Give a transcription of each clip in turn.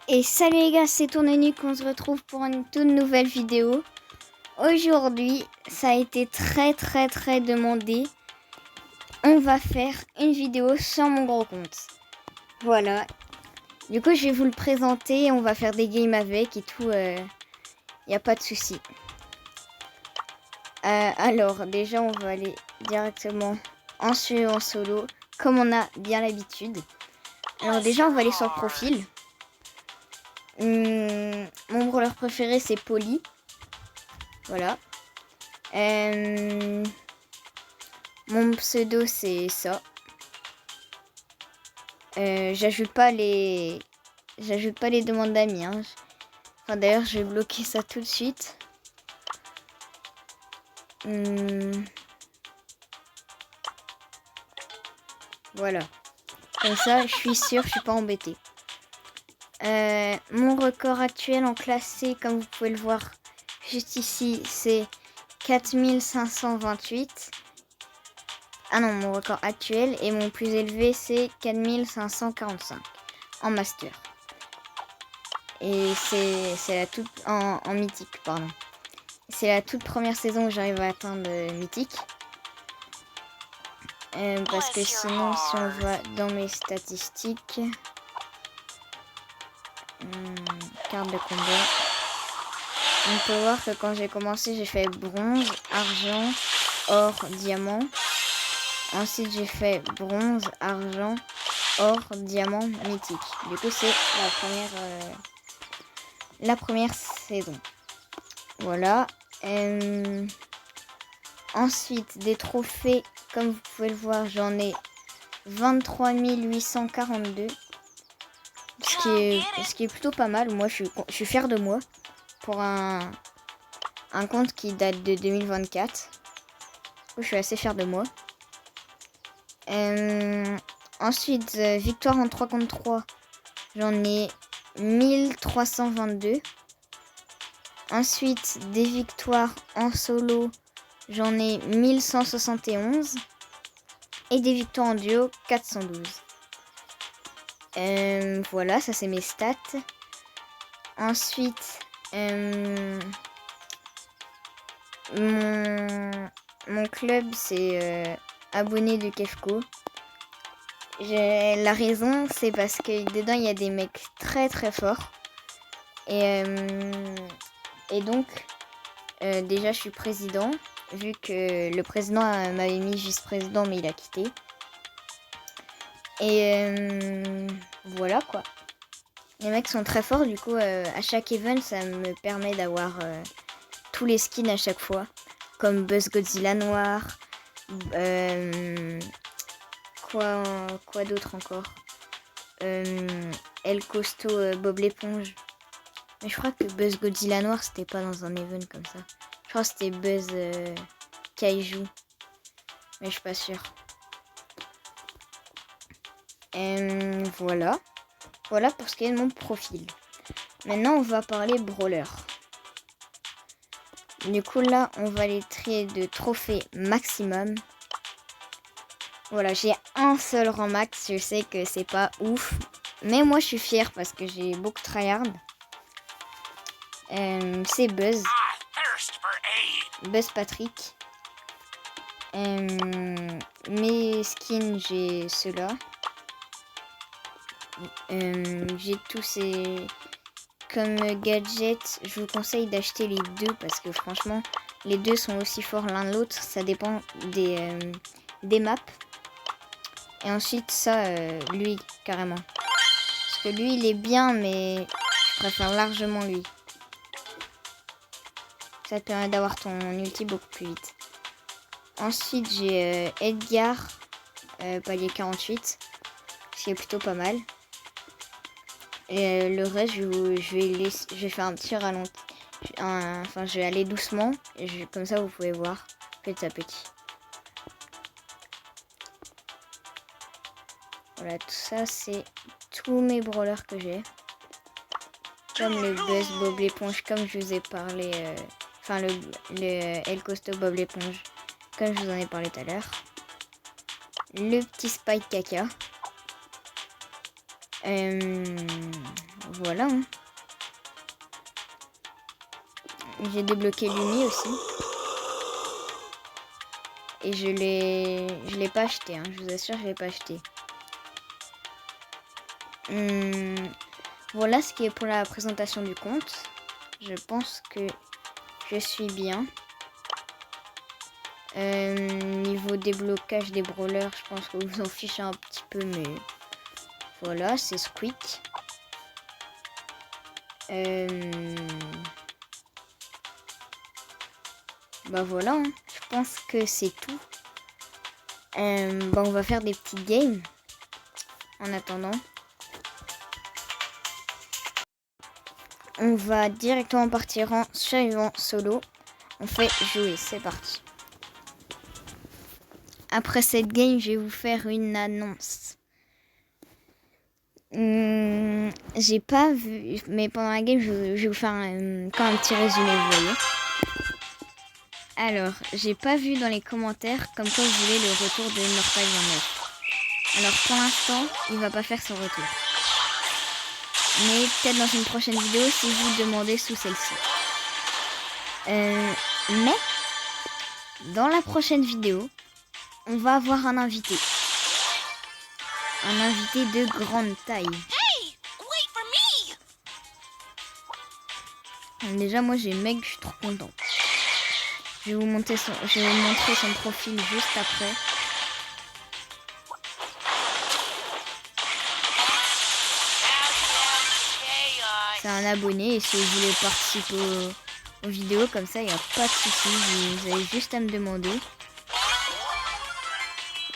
Et salut les gars, c'est Tournenuc, on se retrouve pour une toute nouvelle vidéo. Aujourd'hui, ça a été très demandé. On va faire une vidéo sur mon gros compte. Voilà. Du coup, je vais vous le présenter, on va faire des games avec et tout. Y a pas de souci. Alors, déjà, on va aller directement en solo, comme on a bien l'habitude. Alors déjà, on va aller sur le profil. Mon brawler préféré, c'est Polly. Voilà. Mon pseudo, c'est ça. J'ajoute pas les demandes d'amis. Hein. Enfin, d'ailleurs, je vais bloquer ça tout de suite. Voilà. Comme ça, je suis sûre, je suis pas embêtée. Mon record actuel en classé, comme vous pouvez le voir juste ici, c'est 4528. Ah non, mon record actuel et mon plus élevé, c'est 4545 en master. Et c'est la toute en mythique, pardon. C'est la toute première saison où j'arrive à atteindre mythique. Parce que sinon, si on va dans mes statistiques, carte de combat, on peut voir que quand j'ai commencé, j'ai fait bronze, argent, or, diamant. Ensuite, j'ai fait bronze, argent, or, diamant, mythique. Du coup, c'est la première saison. Voilà. Ensuite, des trophées, comme vous pouvez le voir, j'en ai 23 842. Ce qui est plutôt pas mal. Moi, je suis fière de moi pour un compte qui date de 2024. Je suis assez fière de moi. Ensuite, victoire en 3 contre 3, j'en ai 1322. Ensuite, des victoires en solo, j'en ai 1171. Et des victoires en duo, 412. Voilà, ça c'est mes stats. Ensuite, mon club, c'est abonné de Kefko. La raison, c'est parce que dedans, il y a des mecs très forts. Et donc, déjà, je suis président, vu que le président m'avait mis vice-président, mais il a quitté. Et voilà quoi. Les mecs sont très forts, du coup, à chaque event, ça me permet d'avoir tous les skins à chaque fois. Comme Buzz Godzilla noir. Quoi d'autre encore, El Costaud Bob l'éponge. Mais je crois que Buzz Godzilla noir, c'était pas dans un event comme ça. Je crois que c'était Buzz Kaiju. Mais je suis pas sûre. Voilà. Voilà pour ce qui est de mon profil. Maintenant, on va parler brawler. Du coup, là, on va les trier de trophées maximum. Voilà, j'ai un seul rang max. Je sais que c'est pas ouf. Mais moi, je suis fière parce que j'ai beaucoup tryhard. C'est Buzz. Buzz Patrick. Mes skins, j'ai ceux-là. J'ai tous ces... Comme gadget, je vous conseille d'acheter les deux parce que franchement, les deux sont aussi forts l'un de l'autre. Ça dépend des maps. Et ensuite, ça, lui, carrément. Parce que lui, il est bien, mais je préfère largement lui. Ça te permet d'avoir ton ulti beaucoup plus vite. Ensuite, j'ai Edgar, palier 48, ce qui est plutôt pas mal. Et le reste, je vais faire un petit ralenti. Enfin, je vais aller doucement. Et comme ça, vous pouvez voir petit à petit. Voilà, tout ça, c'est tous mes brawlers que j'ai. Comme le Buzz Bob l'éponge, comme je vous ai parlé. Enfin, le El Costo Bob l'éponge, comme je vous en ai parlé tout à l'heure. Le petit Spike Caca. voilà. Hein. J'ai débloqué l'Uni aussi. Et je l'ai pas acheté. Hein. Je vous assure, je l'ai pas acheté. Voilà ce qui est pour la présentation du compte. Je pense que je suis bien. Niveau déblocage des brawlers, je pense que vous en fichez un petit peu, mais voilà, c'est Squeak. Bah voilà, hein. Je pense que c'est tout. On va faire des petits games en attendant. On va directement partir en survivant solo. On fait jouer, c'est parti. Après cette game, je vais vous faire une annonce. J'ai pas vu, mais pendant la game, je vais vous faire quand un petit résumé, vous voyez. Alors, j'ai pas vu dans les commentaires comme quoi vous voulez le retour de Immortal 29. Alors pour l'instant, il va pas faire son retour. Mais peut-être dans une prochaine vidéo si vous demandez sous celle-ci. Mais dans la prochaine vidéo, on va avoir un invité. Un invité de grande taille. Hey, wait for me. Déjà moi j'ai mec, je suis trop content. Je vais vous montrer son profil juste après. C'est un abonné et si vous voulez participer aux vidéos comme ça, il n'y a pas de souci. Vous avez juste à me demander.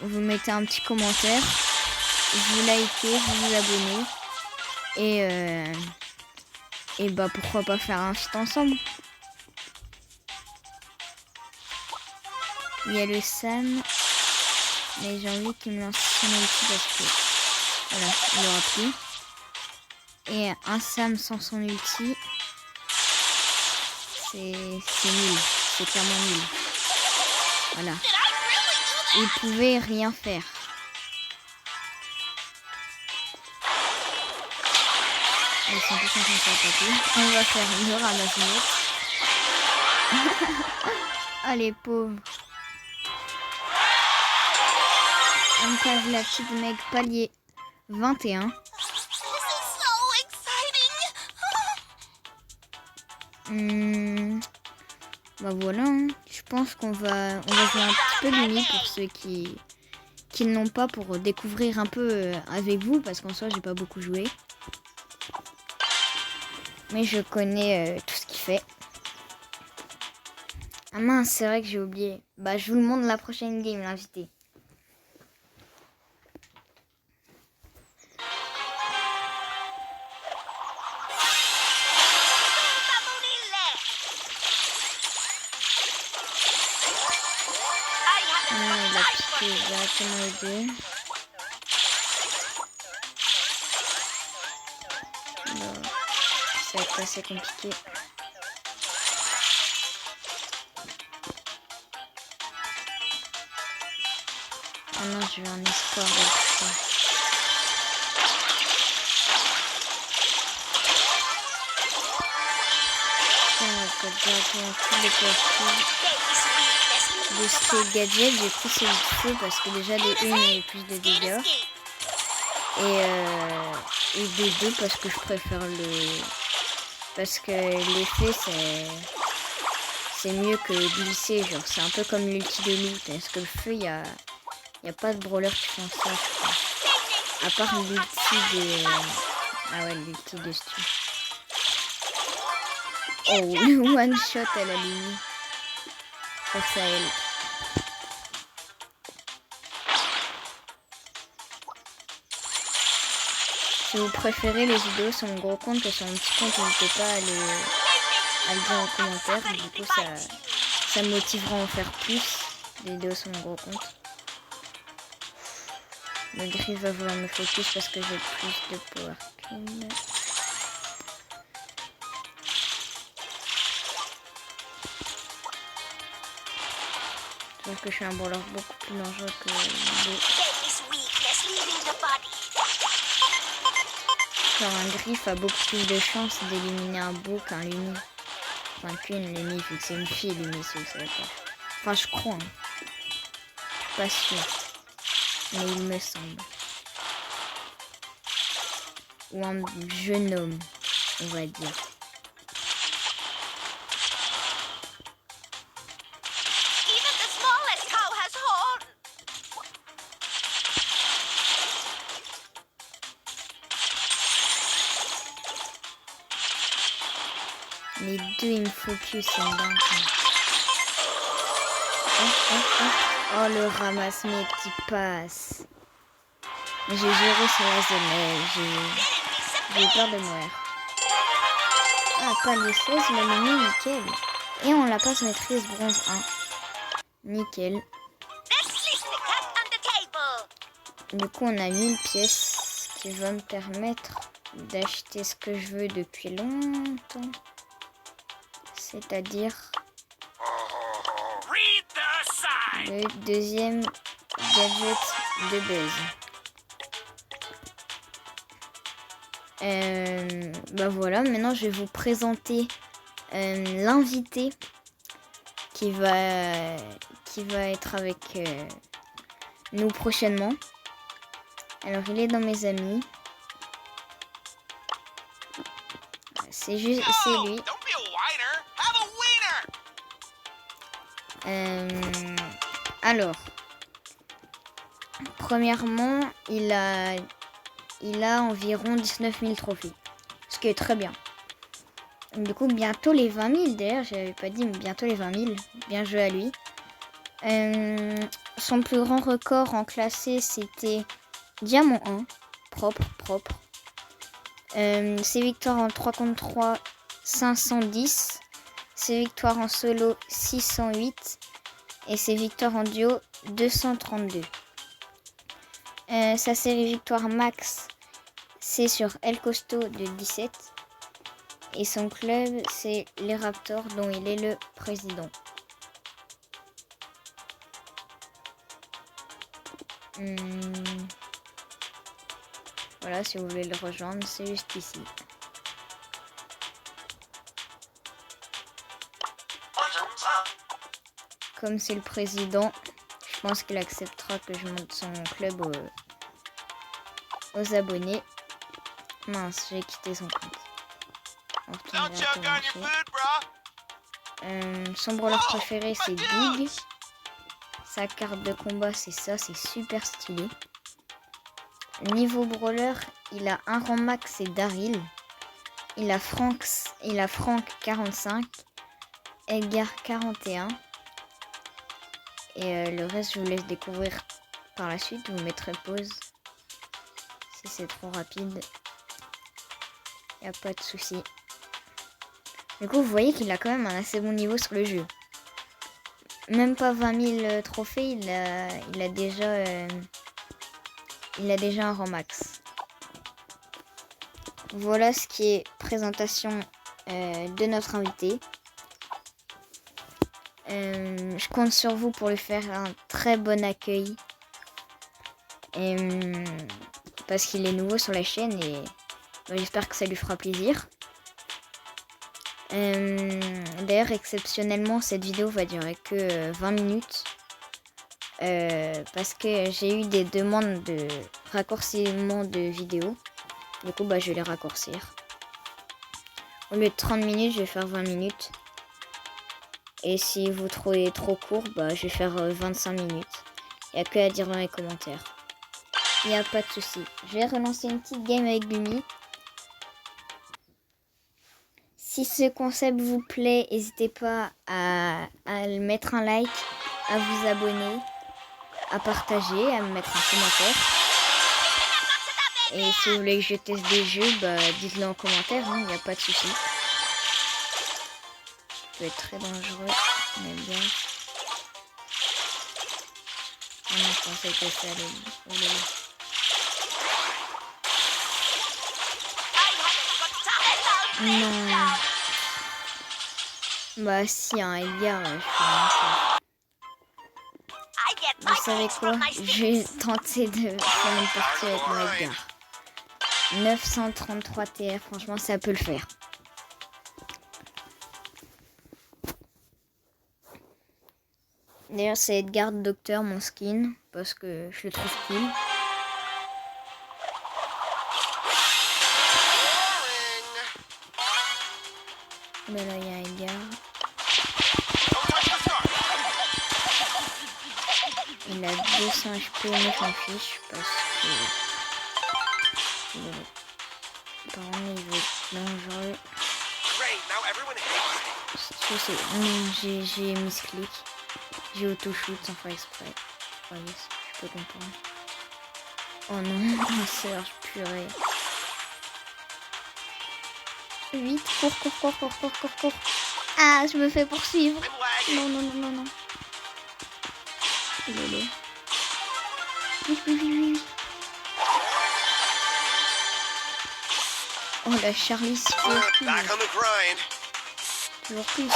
Vous mettez un petit commentaire, vous likez, vous vous abonnez et bah pourquoi pas faire un feat ensemble. Il y a le Sam, mais j'ai envie qu'il me lance son ulti parce que voilà, il aura plus. Et un Sam sans son ulti, c'est nul, c'est clairement nul. Voilà. Il pouvait rien faire. Ils sont tous en train de s'attaquer. On va faire une ramasse-miettes. Ah les pauvres. On passe la petite mec palier 21. Bah voilà, hein. Je pense qu'on va jouer un petit peu l'Uni pour ceux qui ne l'ont pas, pour découvrir un peu avec vous, parce qu'en soi j'ai pas beaucoup joué. Mais je connais tout ce qu'il fait. Ah mince, c'est vrai que j'ai oublié. Bah je vous le montre la prochaine game, l'invité. Il a piqué directement les deux. Bon, ça va être assez compliqué. Ah non, j'ai eu un espoir de tout ça. On va directement tous les costumes. De ce gadget, j'ai pris celui de feu parce que déjà de 1 il y a plus de dégâts. Et de 2 parce que je préfère le... Parce que l'effet c'est mieux que glisser, genre c'est un peu comme l'ulti de loot. Parce que le feu, il y a pas de brawler qui font ça, je crois. À part l'ulti de... Ah ouais, l'ulti de Stu. Oh, le one shot à la ligne. Force à elle. Si vous préférez les vidéos sur mon gros compte que sur mon petit compte, n'hésitez pas à le dire en commentaire. Du coup, ça me motivera à en faire plus des vidéos sur mon gros compte. Le gris va vouloir me focus parce que j'ai plus de power pin. Je trouve que je suis un brawler beaucoup plus dangereux que les... genre un griffe a beaucoup plus de chances d'éliminer un beau qu'un Lumi. Enfin, qu'une Lumi, vu que c'est une fille Lumi, si vous savez pas. Enfin, je crois. Hein. Pas sûr. Mais il me semble. Ou un jeune homme, on va dire. Even the smallest cow has horns. Les deux, ils me focus, c'est une dingue. Oh, le ramasse-mec qui passe. J'ai géré sur la zone, j'ai peur de mourir. Ah, pas les 16, mais le Lumi, nickel. Et on la passe maîtrise bronze 1. Nickel. Let's sleep the cat on the table. Du coup, on a 1000 pièces qui vont me permettre d'acheter ce que je veux depuis longtemps. C'est-à-dire le deuxième gadget de Buzz. Bah voilà, maintenant je vais vous présenter l'invité qui va être avec nous prochainement. Alors il est dans mes amis. C'est lui. Alors, premièrement, il a environ 19 000 trophées, ce qui est très bien. Du coup, bientôt les 20 000, d'ailleurs, j'avais pas dit, mais bientôt les 20 000. Bien joué à lui. Son plus grand record en classé, c'était Diamant 1. Propre. Ses victoires en 3 contre 3, 510. Ses victoires en solo, 608. Et ses victoires en duo, 232. Sa série victoire max, c'est sur El Costo de 17. Et son club, c'est les Raptors, dont il est le président. Voilà, si vous voulez le rejoindre, c'est juste ici. Comme c'est le président, je pense qu'il acceptera que je monte son club aux abonnés. Mince, j'ai quitté son compte. Son brawler préféré, c'est Big. Sa carte de combat, c'est ça, c'est super stylé. Niveau brawler, il a un rang max, c'est Daryl. Il a Frank 45, Edgar 41. Et le reste, je vous laisse découvrir par la suite. Je vous mettrai pause si c'est trop rapide. Y a pas de souci. Du coup, vous voyez qu'il a quand même un assez bon niveau sur le jeu. Même pas 20 000 trophées, il a déjà un rang max. Voilà ce qui est présentation de notre invité. Je compte sur vous pour lui faire un très bon accueil. Parce qu'il est nouveau sur la chaîne et j'espère que ça lui fera plaisir. D'ailleurs, exceptionnellement, cette vidéo va durer que 20 minutes. Parce que j'ai eu des demandes de raccourcissement de vidéos. Du coup, je vais les raccourcir. Au lieu de 30 minutes, je vais faire 20 minutes. Et si vous trouvez trop court, je vais faire 25 minutes. Il n'y a que à dire dans les commentaires. Il n'y a pas de souci. Je vais relancer une petite game avec Lumi. Si ce concept vous plaît, n'hésitez pas à mettre un like, à vous abonner, à partager, à me mettre un commentaire. Et si vous voulez que je teste des jeux, dites-le en commentaire, il n'y a pas de souci. Ça peut être très dangereux, mais bien. On a pensé que ça allait. Non. Si, Edgar, je fais vous savez quoi? Je vais tenter de faire une partie avec mon Edgar. 933 TR, franchement, ça peut le faire. D'ailleurs, c'est Edgar Docteur, mon skin, parce que je le trouve cool. Mais là, il y a Edgar. Il a 200 HP, mais je m'en fiche, parce que... Par contre, il veut être dangereux. Je sais, non, j'ai misclick. J'ai auto-shoot sans faire exprès. Oh yes, je peux comprendre. Oh non, ma soeur, purée. Vite, cours. Ah, je me fais poursuivre. Non. Lolo. Oui. Oh, la Charlie, c'est toujours plus.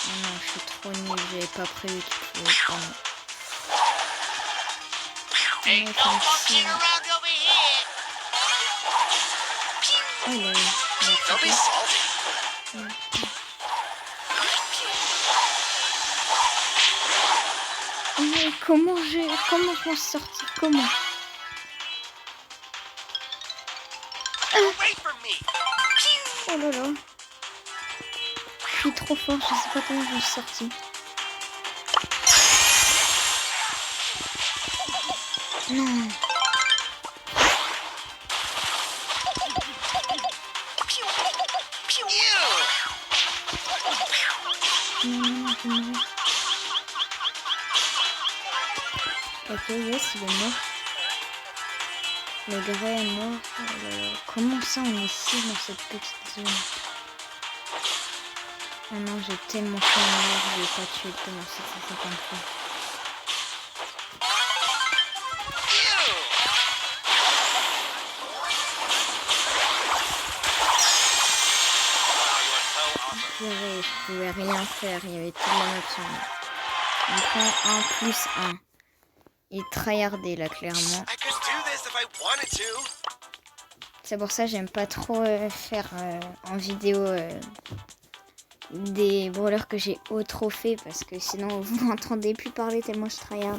Oh non, je suis trop nulle, j'avais pas prévu qu'il pouvait prendre. Oh là là. Mais comment je m'en suis sortie? Comment? Oh là là. Je suis trop fort, je sais pas comment je m'en suis sortie. Non. Non. Ok, yes, il est mort. Le grès est mort. Comment ça, on est ici dans cette petite zone? Oh non, j'ai tellement fait mort, je vais pas tuer le Thomas 753. Je pouvais rien faire, il y avait tout le monde sur moi. On prend 1 plus 1. Il tryhardait là, clairement. C'est pour ça que j'aime pas trop faire en vidéo des brawlers que j'ai au trophée, parce que sinon vous m'entendez plus parler tellement je tryhard.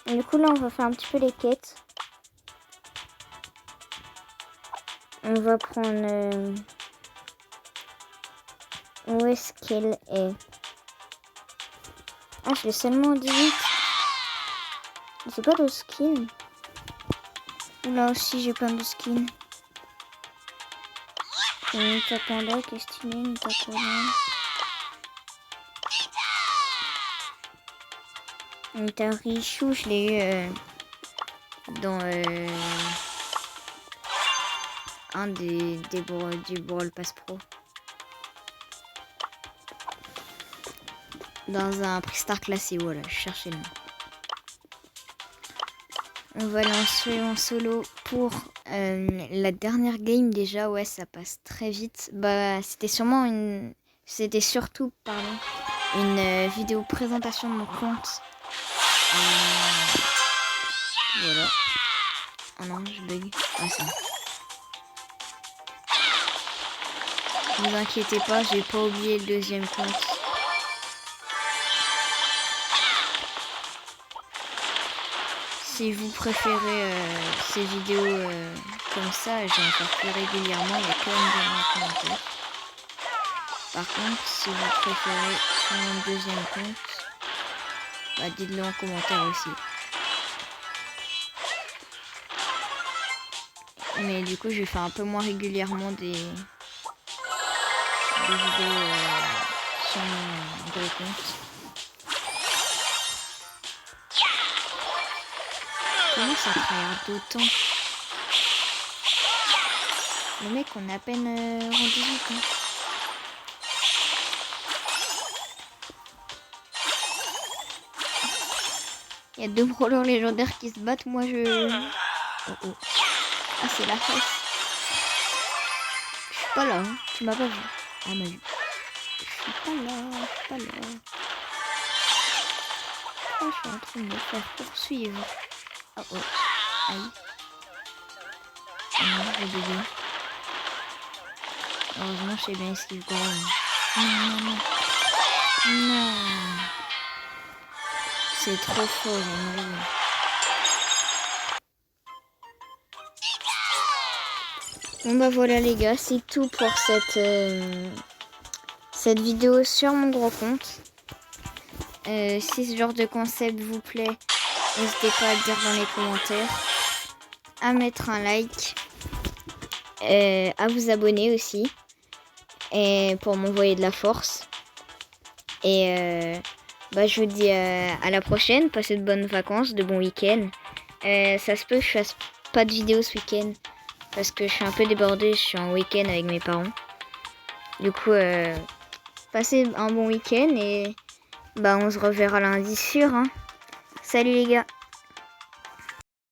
Et du coup là on va faire un petit peu les quêtes. On va prendre... Où est-ce qu'elle est? Ah, je l'ai seulement 18. J'ai pas de skin. Là aussi j'ai plein de skins. Nita Panda qui est stylé, Nita Panda. Nita Richou, je l'ai eu dans un du Brawl Pass Pro. Dans un Prestar classé, voilà, je cherchais le nom. On va lancer en solo pour la dernière game déjà, ouais, ça passe très vite. Bah, c'était surtout, une vidéo présentation de mon compte. Voilà. Oh non, je bug. Ah, ça. Ne vous inquiétez pas, j'ai pas oublié le deuxième compte. Si vous préférez ces vidéos comme ça, je vais en faire plus régulièrement, il y a quand même des gens en commentaire. Par contre, si vous préférez mon deuxième compte, bah dites-le en commentaire aussi. Mais du coup, je vais faire un peu moins régulièrement des vidéos sur mon gros compte. Comment ça tryhard d'autant? Le mec, on a à peine en 18 ans. Il y a 2 brawlers légendaires qui se battent, moi je... Oh. Ah, c'est la fesse. Je suis pas là, hein. Tu m'as pas vu. Ah, m'a vu. Je suis suis pas là, pas là. Oh, je suis en train de me faire poursuivre. Oh oh, aïe. Oh non, j'ai bugué. Heureusement, je sais bien esquive quand même. Non, non, non. Non. C'est trop fort, j'aimerais. Bon bah voilà les gars, c'est tout pour cette vidéo sur mon gros compte. Si ce genre de concept vous plaît, n'hésitez pas à le dire dans les commentaires, à mettre un like, à vous abonner aussi, et pour m'envoyer de la force. Et bah, je vous dis à la prochaine, passez de bonnes vacances, de bons week-ends. Ça se peut que je fasse pas de vidéo ce week-end, parce que je suis un peu débordée, je suis en week-end avec mes parents. Du coup, passez un bon week-end et bah on se reverra lundi sûr. Hein. Salut les gars!